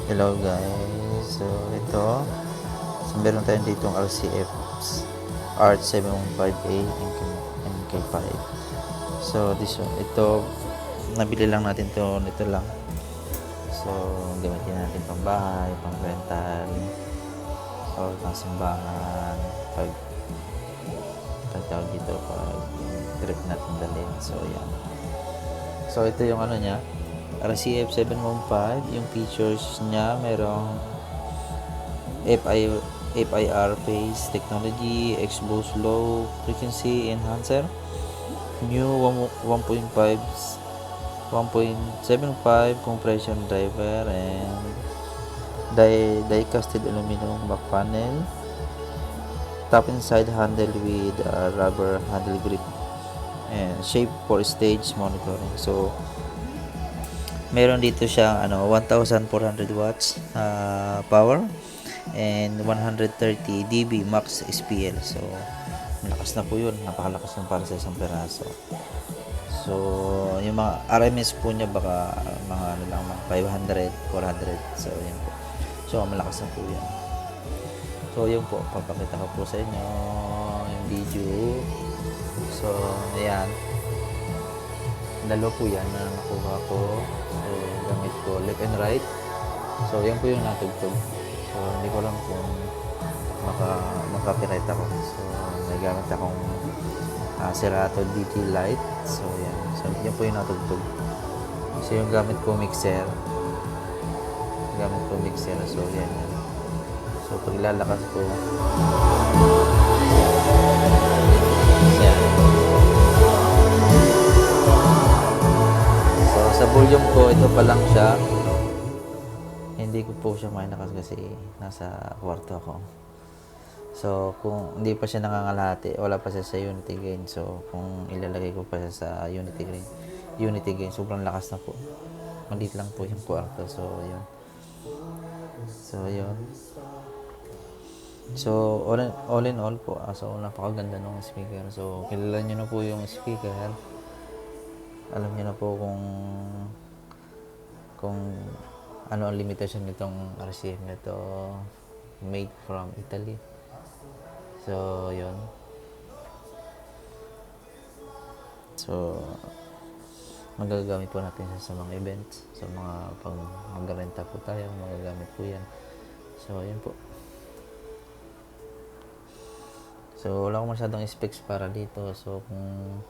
Hello guys, so ito, so meron tayong ditong RCF Art 715A MK5. So ito, nabili lang natin to, nito lang. So gamitin natin pang bahay, pang rental, or pang simbahan, pag tawag dito, pag trip natin dalhin. So yan. So ito yung ano niya, RCF 715. Yung features niya, merong FIR phase technology, expose low frequency enhancer, new 1.75 compression driver, and die-casted aluminum back panel, top and side handle with rubber handle grip, and shape for stage monitoring. So meron dito siyang 1,400 watts power and 130 dB max SPL. So malakas na po yun, napakalakas ng para sa isang peraso. So yung mga RMS po niya baka mga mga 500, 400. So yan po, so malakas na po yan. So yun po, papakita ko po sa inyo yung video. So ayan, dalawa po yan na nakuha ko. So gamit ko left and right. So yan po yung natugtog. So hindi ko lang kung maka-copyright ako. So may gamit akong Serato DT light. So yan, so yan po yung natugtog. So yung gamit ko mixer, so yan. So pag lalakas ko, yan. So sa volume ko, ito pa lang siya. Hindi ko po siya mainakas kasi nasa kwarto ako. So kung hindi pa siya nangangalahati, wala pa siya sa unity gain. So kung ilalagay ko pa siya sa unity gain, sobrang lakas na po. Maliit lang po yung kwarto. So yun. So all in all po, so napakaganda ng speaker. So kilala niyo na po yung speaker. Alam niyo na po kung ano ang limitasyon nitong RCF nito, made from Italy. So yun. So magagamit po natin sa mga events, sa mga pag magrenta po tayo, magagamit po yan. So yun po. So wala akong masyadong specs para dito. So kung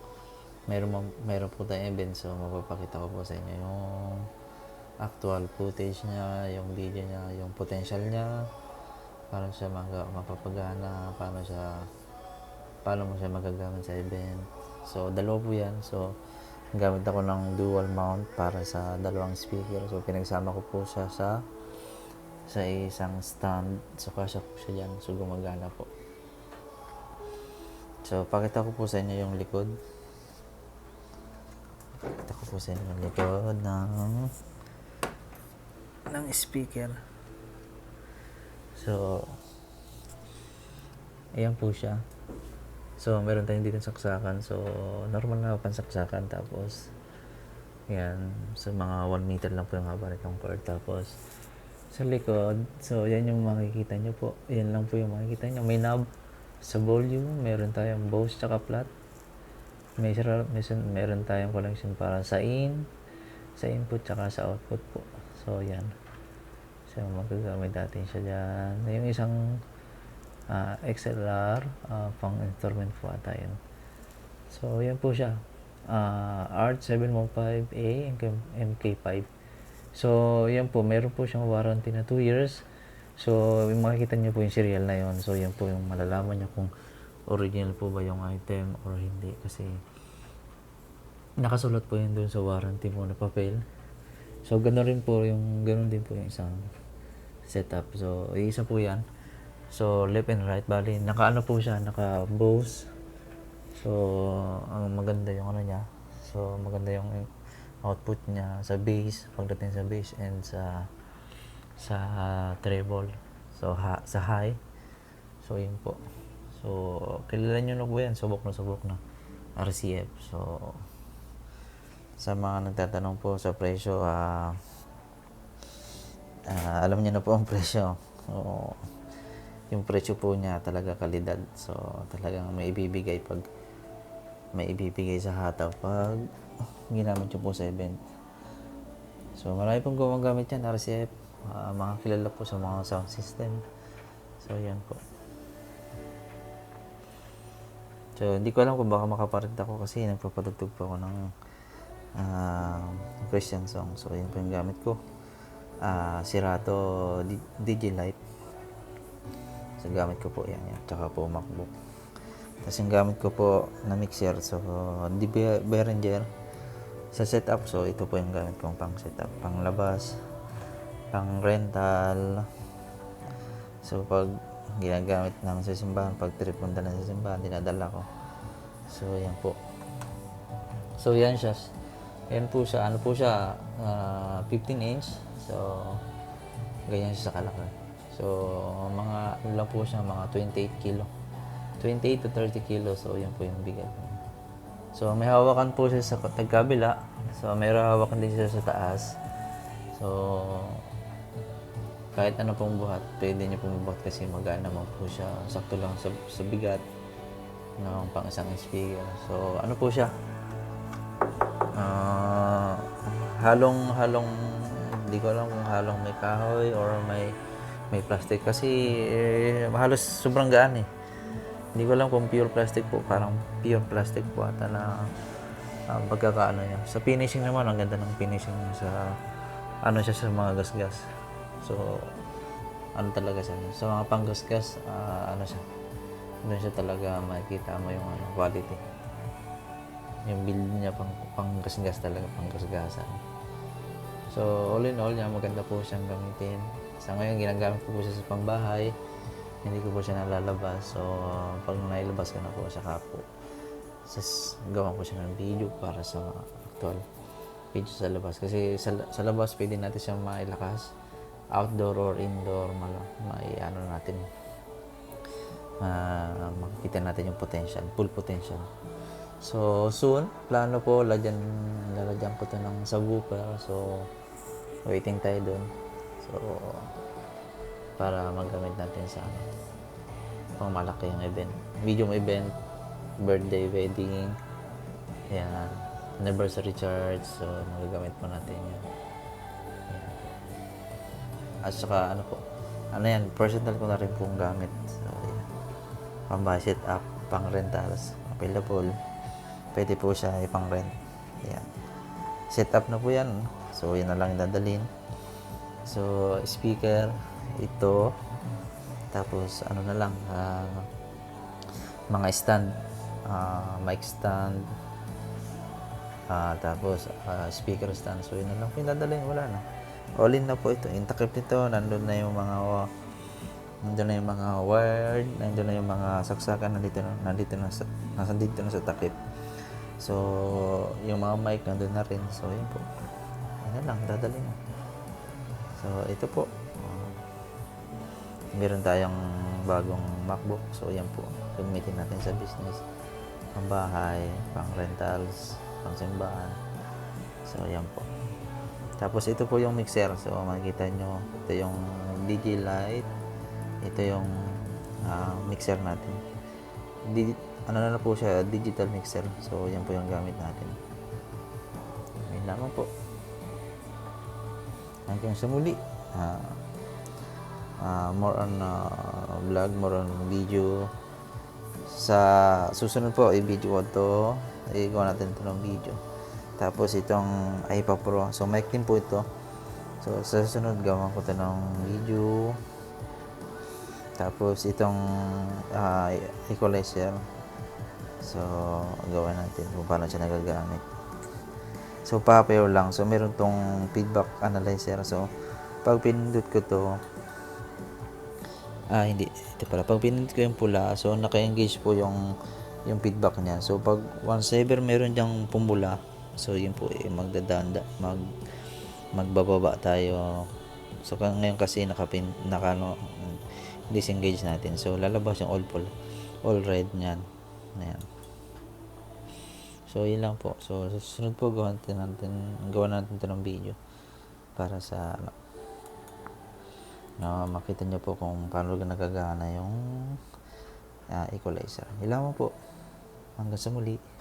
meron po tayong event, so mapapakita ko po sa inyo yung actual footage niya, yung video niya, yung potential niya, paano siya mapapagana, paano mo siya magagamit sa event. So dalawa po yan. So gamit ako ng dual mount para sa dalawang speaker. So pinagsama ko po siya sa isang stand. So kasya po siya dyan. So gumagana po. So pakita ko po sa inyo yung likod. Pakita ko po sa inyo yung likod ng speaker. So ayan po siya. So meron tayong dito saksakan. So normal na pansaksakan. Tapos yan, so mga 1 meter lang po yung haba nitong cord. Tapos sa likod, so yan yung makikita nyo po. Yan lang po yung makikita nyo. May knob sa volume, meron tayong Bose tsaka flat. Meron tayong connection para sa input tsaka sa output po. So yan. So magagamit natin siya dyan. Yung isang XLR, pang instrument po ata yun. So yan po siya. Art 715A MK5. So yan po, meron po siyang warranty na 2 years. So makikita niyo po yung serial na yon. So yan po yung malalaman niyo kung original po ba yung item or hindi, kasi nakasulat po yun doon sa warranty mo na papel. So ganun din po yung isang setup. So isa po yan. So left and right, bali naka po siya, naka Bose. So ang maganda yung niya. So maganda yung output niya sa bass, pagdating sa bass, and sa treble. So sa high. So yun po. So kilala nyo na po yan, subok na RCF. So sa mga nagtatanong po sa presyo, alam niyo na po ang presyo. So, yung presyo po niya talaga kalidad. So, talagang may ibibigay sa hataw pag ginamit nyo po sa event. So, marami pong gumagamit yan, RCF. Mga kilala po sa mga sound system. So, yan po. So, hindi ko alam kung baka makaparit ako kasi nagpapadugtog po ako ng Christian song. So, yun po yung gamit ko. Serato Digilight. So, gamit ko po yan. Tsaka po MacBook. Tapos yung gamit ko po na mixer. So, Behringer. Sa setup. So, ito po yung gamit kong pang setup. Pang labas. Pang rental. So, pag ginagamit ng sa simbahan, pag trip punta na sa simbahan, dinadala ko. So, yan po. So, yan siya. Yan po siya. Ano po siya? 15 inch. So, ganyan siya sa kalaki. So, mga, ano lang po siya, mga 28 kilo. 28 to 30 kilo. So, yan po yung bigat. So, may hawakan po siya sa tagkabila. So, may hawakan din siya sa taas. So, kahit ano pong buhat, pwede niyo pong buhat kasi magaan naman po siya. Sakto lang sa bigat ng pang isang speaker. So, ano po siya? Halong, hindi ko alam kung halong may kahoy or may plastic. Kasi halos sobrang gaan eh. Hindi ko alam kung pure plastic po. Parang pure plastic po ata na pagkakaano niya. Sa finishing naman, ang ganda ng finishing sa ano siya sa mga gasgas. So, ano talaga siya. Sa mga panggasgas, ano siya. Doon siya talaga makikita mo yung quality. Yung build niya panggasgas talaga, panggasgasan. So, all in all, maganda po siyang gamitin. Sa ngayon, ginagamit ko po siya sa pambahay. Hindi ko po siya nalalabas. So, pag nailabas ko na po, saka po gawan ko siya ng video para sa actual video sa labas. Kasi sa labas, pwede natin siyang mailakas. Outdoor or indoor, natin. Makikita natin yung potential, full potential. So, soon, plano po, lalagyan ko to ng subwoofer. So, waiting tayo dun. So, para magamit natin sa pang malaki yung event. Medium event, birthday, wedding, yan, anniversary charge. So, magagamit po natin yan. At saka, personal ko na rin pong gamit. So, yan. Pang-bahay setup, pang-rentals, available. Pwede po siya ipang-rent. Yan. Setup na po yan. So, yan na lang dadalhin. So, speaker, ito. Tapos, mga stand. Mic stand. Tapos, speaker stand. So, yun na lang po yung dadalhin. Wala na. All in na po ito. Yung takip nito, nandun na yung mga wired, nandun na yung mga saksakan, nandito na sa takip. So, yung mga mic nandun na rin. So, yun po. Yan lang, dadalhin na. So, ito po. Meron tayong bagong MacBook. So, yan po. Gamitin natin sa business. Pang bahay, pang rentals, pang simbahan. So, yan po. Tapos ito po yung mixer. So makikita nyo, ito yung Digilight. Ito yung mixer natin. Na po siya, digital mixer. So yan po yung gamit natin. Ayun lamang po. Hanggang sa muli. More on vlog, more on video. Sa susunod po, i-video ko to. I-gawa natin ito ng video. Tapos itong iPad Pro. So mic din po ito. So sa susunod gawan ko ito ng video. Tapos itong equalizer. So gawa natin kung paano siya nagagamit. So papayaw lang. So meron tong feedback analyzer. So pag pinindot ko to, hindi. Ito pala. Pag pinindot ko yung pula, so naka-engage po yung feedback niya. So pag once ever meron diyang pumula, so yun po magbababa tayo. So ngayon kasi disengage natin. So lalabas yung all red niyan. Ayan. So yun lang po. So susunod po gawa natin ito ng video para sa makita nyo po kung paano nagagana yung equalizer. Yun lamang po. Hanggang sa muli.